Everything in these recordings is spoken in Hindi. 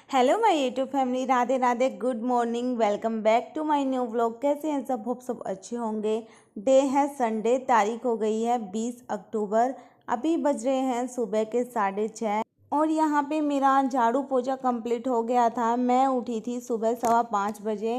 Hello my YouTube family, Radhe Radhe, good morning, welcome back to my new vlog. कैसे हैं सब? होप सब अच्छे होंगे। डे है संडे, तारीख हो गई है 20 अक्टूबर। अभी बज रहे हैं सुबह के 6:30 और यहाँ पे मेरा झाड़ू पोछा कंप्लीट हो गया था। मैं उठी थी सुबह 5:15 बजे।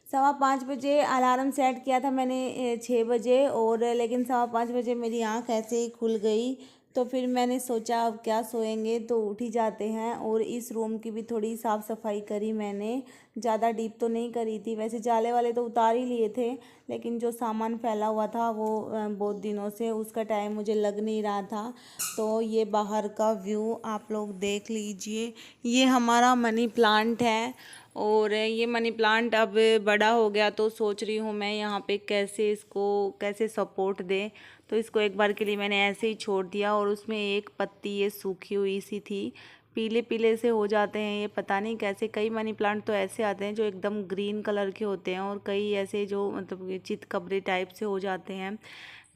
5:15 बजे अलार्म सेट किया था मैंने 6 बजे, और लेकिन 5:15 बजे मेरी आँख ऐसे ही खुल गई। तो फिर मैंने सोचा अब क्या सोएंगे, तो उठ ही जाते हैं। और इस रूम की भी थोड़ी साफ़ सफाई करी मैंने, ज़्यादा डीप तो नहीं करी थी। वैसे जाले वाले तो उतार ही लिए थे, लेकिन जो सामान फैला हुआ था वो बहुत दिनों से उसका टाइम मुझे लग नहीं रहा था। तो ये बाहर का व्यू आप लोग देख लीजिए। ये हमारा मनी प्लांट है, और ये मनी प्लांट अब बड़ा हो गया, तो सोच रही हूँ मैं यहाँ पे कैसे सपोर्ट दे। तो इसको एक बार के लिए मैंने ऐसे ही छोड़ दिया, और उसमें एक पत्ती ये सूखी हुई सी थी, पीले पीले से हो जाते हैं ये, पता नहीं कैसे। कई मनी प्लांट तो ऐसे आते हैं जो एकदम ग्रीन कलर के होते हैं, और कई ऐसे जो मतलब चितकबरे टाइप से हो जाते हैं।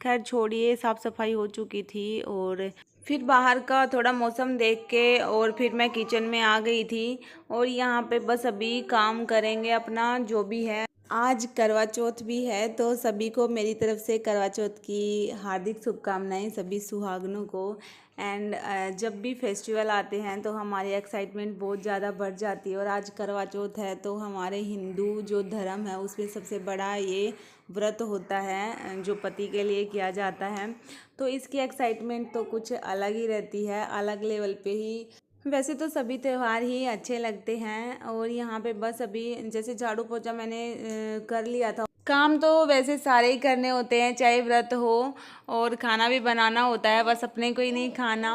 खैर छोड़िए, साफ़ सफाई हो चुकी थी। और फिर बाहर का थोड़ा मौसम देख के और फिर मैं किचन में आ गई थी, और यहाँ पे बस अभी काम करेंगे अपना जो भी है। आज करवा चौथ भी है, तो सभी को मेरी तरफ से करवा चौथ की हार्दिक शुभकामनाएं, सभी सुहागनों को। एंड जब भी फेस्टिवल आते हैं तो हमारी एक्साइटमेंट बहुत ज़्यादा बढ़ जाती है। और आज करवा चौथ है, तो हमारे हिंदू जो धर्म है उसमें सबसे बड़ा ये व्रत होता है जो पति के लिए किया जाता है। तो इसकी एक्साइटमेंट तो कुछ अलग ही रहती है, अलग लेवल पे ही। वैसे तो सभी त्यौहार ही अच्छे लगते हैं। और यहाँ पे बस अभी जैसे झाड़ू पोछा मैंने कर लिया था। काम तो वैसे सारे ही करने होते हैं, चाहे व्रत हो, और खाना भी बनाना होता है, बस अपने को ही नहीं खाना।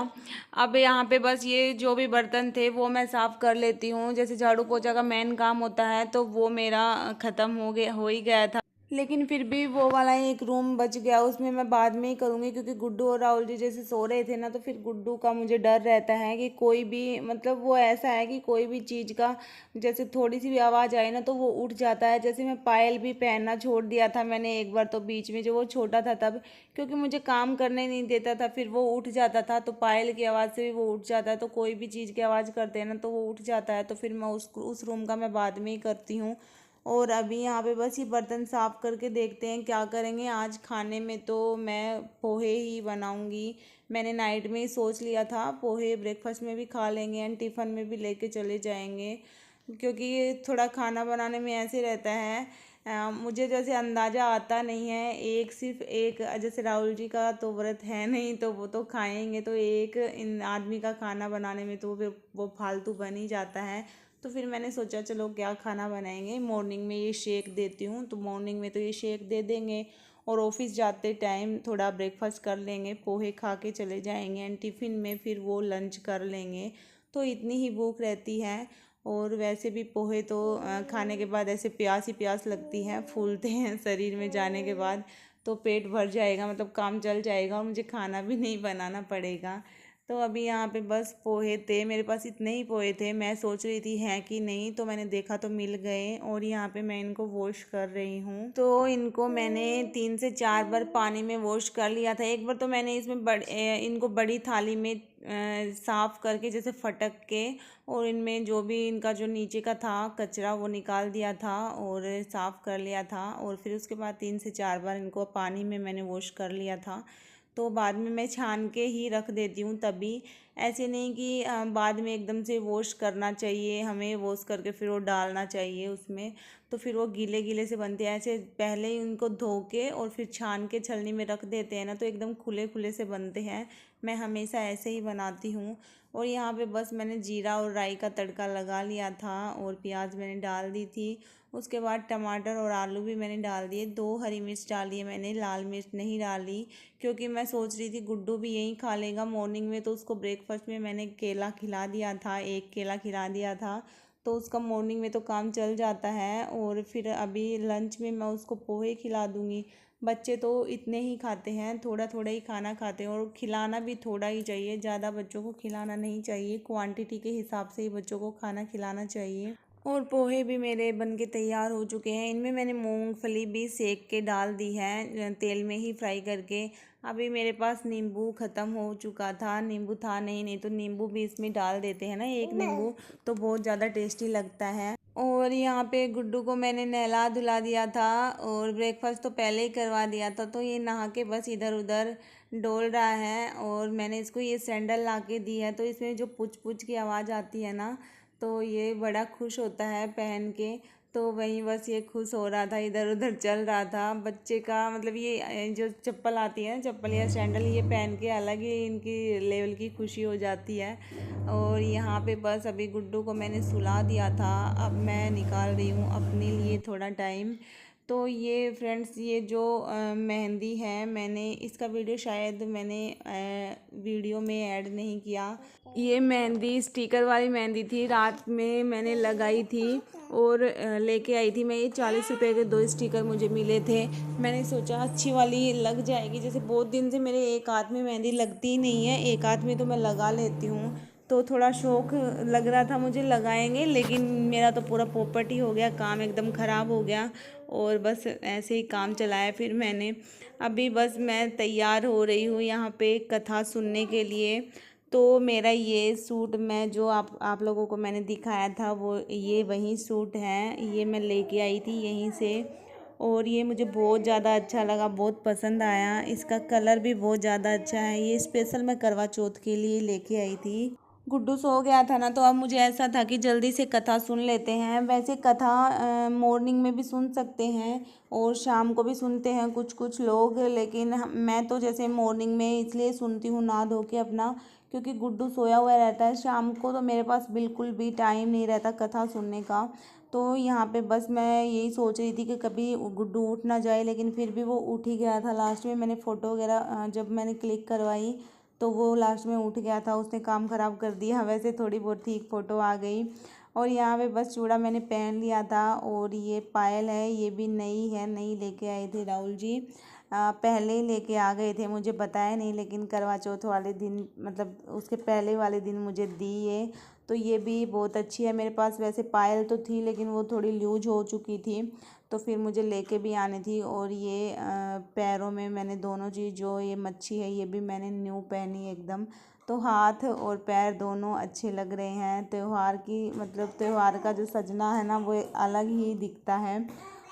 अब यहाँ पे बस ये जो भी बर्तन थे वो मैं साफ़ कर लेती हूँ। जैसे झाड़ू पोछा का मेन काम होता है, तो वो मेरा ख़त्म हो ही गया था। लेकिन फिर भी वो वाला एक रूम बच गया, उसमें मैं बाद में ही करूँगी, क्योंकि गुड्डू और राहुल जी जैसे सो रहे थे ना, तो फिर गुड्डू का मुझे डर रहता है कि कोई भी मतलब वो ऐसा है कि कोई भी चीज़ का जैसे थोड़ी सी भी आवाज़ आए ना तो वो उठ जाता है। जैसे मैं पायल भी पहनना छोड़ दिया था मैंने एक बार, तो बीच में जो वो छोटा था तब, क्योंकि मुझे काम करने नहीं देता था, फिर वो उठ जाता था। तो पायल की आवाज़ से भी वो उठ जाता है, तो कोई भी चीज़ की आवाज़ करते हैं ना तो वो उठ जाता है। तो फिर मैं उस रूम का मैं बाद में ही करती हूँ। और अभी यहाँ पे बस ये बर्तन साफ़ करके देखते हैं क्या करेंगे। आज खाने में तो मैं पोहे ही बनाऊँगी। मैंने नाइट में ही सोच लिया था, पोहे ब्रेकफास्ट में भी खा लेंगे एंड टिफ़िन में भी लेके चले जाएंगे, क्योंकि ये थोड़ा खाना बनाने में ऐसे रहता है। मुझे जैसे अंदाज़ा आता नहीं है। एक सिर्फ एक जैसे राहुल जी का तो व्रत है नहीं, तो वो तो खाएंगे, तो एक इन आदमी का खाना बनाने में तो वो फालतू बन ही जाता है। तो फिर मैंने सोचा चलो क्या खाना बनाएंगे, मॉर्निंग में ये शेक देती हूँ। तो मॉर्निंग में तो ये शेक दे देंगे, और ऑफिस जाते टाइम थोड़ा ब्रेकफास्ट कर लेंगे, पोहे खा के चले जाएंगे, एंड टिफ़िन में फिर वो लंच कर लेंगे। तो इतनी ही भूख रहती है। और वैसे भी पोहे तो खाने के बाद ऐसे प्यास ही प्यास लगती है, फूलते हैं शरीर में जाने के बाद। तो पेट भर जाएगा, मतलब काम चल जाएगा, और मुझे खाना भी नहीं बनाना पड़ेगा। तो अभी यहाँ पे बस पोहे थे मेरे पास, इतने ही पोहे थे। मैं सोच रही थी हैं कि नहीं, तो मैंने देखा तो मिल गए, और यहाँ पे मैं इनको वॉश कर रही हूँ। तो इनको मैंने 3 से 4 बार पानी में वॉश कर लिया था। एक बार तो मैंने इसमें इनको बड़ी थाली में साफ़ करके जैसे फटक के, और इनमें जो भी इनका जो नीचे का था कचरा वो निकाल दिया था और साफ़ कर लिया था। और फिर उसके बाद 3 से 4 बार इनको पानी में मैंने वॉश कर लिया था। तो बाद में मैं छान के ही रख देती हूँ तभी। ऐसे नहीं कि बाद में एकदम से वॉश करना चाहिए, हमें वॉश करके फिर वो डालना चाहिए उसमें, तो फिर वो गीले गीले से बनते हैं। ऐसे पहले ही उनको धो के और फिर छान के छलनी में रख देते हैं ना, तो एकदम खुले खुले से बनते हैं। मैं हमेशा ऐसे ही बनाती हूँ। और यहाँ पे बस मैंने जीरा और राई का तड़का लगा लिया था, और प्याज मैंने डाल दी थी। उसके बाद टमाटर और आलू भी मैंने डाल दिए। 2 हरी मिर्च डाली है मैंने, लाल मिर्च नहीं डाली, क्योंकि मैं सोच रही थी गुड्डू भी यहीं खा लेगा मॉर्निंग में। तो उसको ब्रेकफास्ट में मैंने केला खिला दिया था, एक केला खिला दिया था, तो उसका मॉर्निंग में तो काम चल जाता है। और फिर अभी लंच में मैं उसको पोहे खिला दूँगी। बच्चे तो इतने ही खाते हैं, थोड़ा थोड़ा ही खाना खाते हैं, और खिलाना भी थोड़ा ही चाहिए, ज़्यादा बच्चों को खिलाना नहीं चाहिए। क्वांटिटी के हिसाब से ही बच्चों को खाना खिलाना चाहिए। और पोहे भी मेरे बनके तैयार हो चुके हैं। इनमें मैंने मूंगफली भी सेक के डाल दी है, तेल में ही फ्राई करके। अभी मेरे पास नींबू ख़त्म हो चुका था, नींबू था नहीं तो नींबू भी इसमें डाल देते हैं ना, एक नींबू, तो बहुत ज़्यादा टेस्टी लगता है। और यहाँ पे गुड्डू को मैंने नहला धुला दिया था और ब्रेकफास्ट तो पहले ही करवा दिया था, तो ये नहा के बस इधर उधर डोल रहा है। और मैंने इसको ये सैंडल ला के दी है, तो इसमें जो पुच पुच की आवाज़ आती है ना, तो ये बड़ा खुश होता है पहन के। तो वहीं बस ये खुश हो रहा था, इधर उधर चल रहा था। बच्चे का मतलब ये जो चप्पल आती है, चप्पल या सैंडल, ये पहन के अलग ही इनकी लेवल की खुशी हो जाती है। और यहाँ पे बस अभी गुड्डू को मैंने सुला दिया था, अब मैं निकाल रही हूँ अपने लिए थोड़ा टाइम। तो ये फ्रेंड्स, ये जो मेहंदी है, मैंने इसका वीडियो शायद मैंने वीडियो में ऐड नहीं किया। ये मेहंदी स्टिकर वाली मेहंदी थी, रात में मैंने लगाई थी और लेके आई थी मैं। ये 40 रुपए के 2 स्टिकर मुझे मिले थे। मैंने सोचा अच्छी वाली लग जाएगी, जैसे बहुत दिन से मेरे एक हाथ में मेहंदी लगती ही नहीं है, एक हाथ में तो मैं लगा लेती हूँ, तो थोड़ा शौक लग रहा था मुझे लगाएंगे, लेकिन मेरा तो पूरा पोपट ही हो गया, काम एकदम ख़राब हो गया और बस ऐसे ही काम चलाया। फिर मैंने अभी बस मैं तैयार हो रही हूँ यहाँ पे कथा सुनने के लिए। तो मेरा ये सूट, मैं जो आप लोगों को मैंने दिखाया था, वो ये वही सूट है, ये मैं लेके आई थी यहीं से। और ये मुझे बहुत ज़्यादा अच्छा लगा, बहुत पसंद आया, इसका कलर भी बहुत ज़्यादा अच्छा है। ये स्पेशल मैं करवा चौथ के लिए लेके आई थी। गुड्डू सो गया था ना, तो अब मुझे ऐसा था कि जल्दी से कथा सुन लेते हैं। वैसे कथा मॉर्निंग में भी सुन सकते हैं और शाम को भी सुनते हैं कुछ कुछ लोग, लेकिन मैं तो जैसे मॉर्निंग में इसलिए सुनती हूँ नहा धो के अपना, क्योंकि गुड्डू सोया हुआ रहता है। शाम को तो मेरे पास बिल्कुल भी टाइम नहीं रहता कथा सुनने का। तो यहाँ पे बस मैं यही सोच रही थी कि कभी गुड्डू उठ ना जाए, लेकिन फिर भी वो उठ ही गया था। लास्ट में मैंने फ़ोटो वगैरह जब मैंने क्लिक करवाई, तो वो लास्ट में उठ गया था, उसने काम ख़राब कर दिया। वैसे थोड़ी बहुत ठीक फ़ोटो आ गई। और यहाँ पे बस चूड़ा मैंने पहन लिया था। और ये पायल है, ये भी नई है, नई लेके आए थे राहुल जी, पहले ही लेके आ गए थे, मुझे बताया नहीं, लेकिन करवा चौथ वाले दिन, मतलब उसके पहले वाले दिन मुझे दी ये। तो ये भी बहुत अच्छी है। मेरे पास वैसे पायल तो थी, लेकिन वो थोड़ी लूज हो चुकी थी, तो फिर मुझे लेके भी आनी थी। और ये पैरों में मैंने दोनों चीज़, जो ये मच्छी है ये भी मैंने न्यू पहनी एकदम। तो हाथ और पैर दोनों अच्छे लग रहे हैं। त्यौहार की, मतलब त्यौहार का जो सजना है ना, वो अलग ही दिखता है।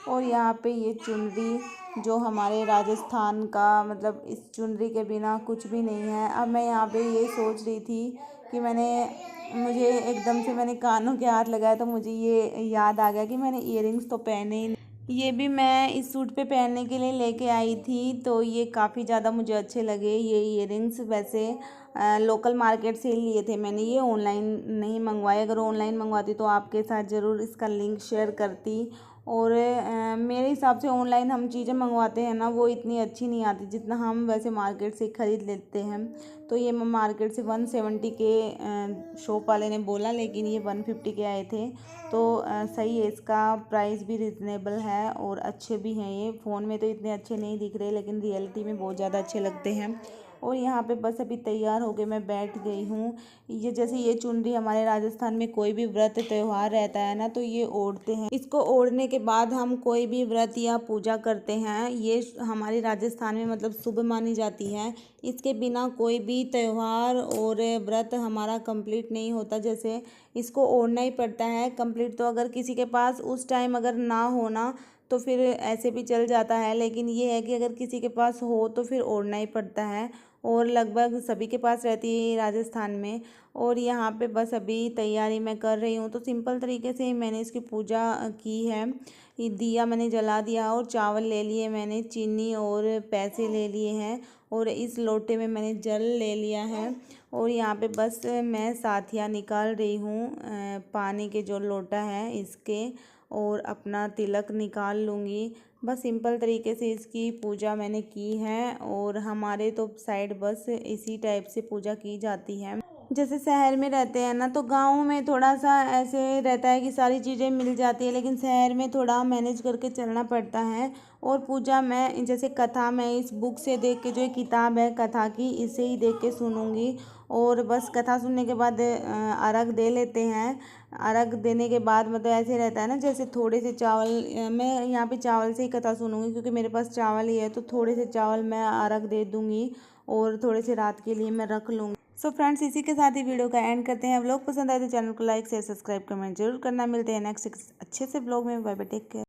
और यहाँ पे ये चुनरी जो हमारे राजस्थान का, मतलब इस चुनरी के बिना कुछ भी नहीं है। अब मैं यहाँ पे ये सोच रही थी कि मुझे एकदम से मैंने कानों के हाथ लगाया, तो मुझे ये याद आ गया कि मैंने इयररिंग्स तो पहने ही नहीं। ये भी मैं इस सूट पे पहनने के लिए लेके आई थी, तो ये काफ़ी ज़्यादा मुझे अच्छे लगे ये इयररिंग्स। वैसे लोकल मार्केट से लिए थे मैंने, ये ऑनलाइन नहीं मंगवाए। अगर ऑनलाइन मंगवाती तो आपके साथ ज़रूर इसका लिंक शेयर करती। और मेरे हिसाब से ऑनलाइन हम चीज़ें मंगवाते हैं ना, वो इतनी अच्छी नहीं आती जितना हम वैसे मार्केट से ख़रीद लेते हैं। तो ये मैं मार्केट से 170 के शॉप वाले ने बोला, लेकिन ये 150 के आए थे। तो सही है, इसका प्राइस भी रिजनेबल है और अच्छे भी हैं। ये फ़ोन में तो इतने अच्छे नहीं दिख रहे, लेकिन रियलिटी में बहुत ज़्यादा अच्छे लगते हैं। और यहाँ पे बस अभी तैयार होके मैं बैठ गई हूँ। ये जैसे ये चुनरी, हमारे राजस्थान में कोई भी व्रत त्यौहार रहता है ना, तो ये ओढ़ते हैं। इसको ओढ़ने के बाद हम कोई भी व्रत या पूजा करते हैं, ये हमारे राजस्थान में मतलब शुभ मानी जाती है। इसके बिना कोई भी त्यौहार और व्रत हमारा कंप्लीट नहीं होता। जैसे इसको ओढ़ना ही पड़ता है कंप्लीट। तो अगर किसी के पास उस टाइम अगर ना होना, तो फिर ऐसे भी चल जाता है, लेकिन ये है कि अगर किसी के पास हो तो फिर ओढ़ना ही पड़ता है। और लगभग सभी के पास रहती है राजस्थान में। और यहाँ पे बस अभी तैयारी मैं कर रही हूँ। तो सिंपल तरीके से मैंने इसकी पूजा की है। ये दिया मैंने जला दिया और चावल ले लिए मैंने, चीनी और पैसे ले लिए हैं, और इस लोटे में मैंने जल ले लिया है। और यहाँ पे बस मैं साथिया निकाल रही हूँ पानी के जो लोटा है इसके, और अपना तिलक निकाल लूँगी। बस सिंपल तरीके से इसकी पूजा मैंने की है। और हमारे तो साइड बस इसी टाइप से पूजा की जाती है। जैसे शहर में रहते हैं ना, तो गाँव में थोड़ा सा ऐसे रहता है कि सारी चीज़ें मिल जाती है, लेकिन शहर में थोड़ा मैनेज करके चलना पड़ता है। और पूजा मैं जैसे कथा, मैं इस बुक से देख के, जो एक किताब है कथा की, इसे ही देख के सुनूंगी। और बस कथा सुनने के बाद अर्घ दे लेते हैं। अर्घ देने के बाद मतलब ऐसे रहता है ना, जैसे थोड़े से चावल, मैं यहाँ पे चावल से ही कथा सुनूंगी क्योंकि मेरे पास चावल ही है, तो थोड़े से चावल मैं अर्घ दे दूंगी और थोड़े से रात के लिए मैं रख लूँगी। सो फ्रेंड्स, इसी के साथ ही वीडियो का एंड करते हैं। व्लॉग पसंद आए तो चैनल को लाइक शेयर सब्सक्राइब कमेंट जरूर करना। मिलते हैं नेक्स्ट अच्छे से व्लॉग में। Bye bye, take care.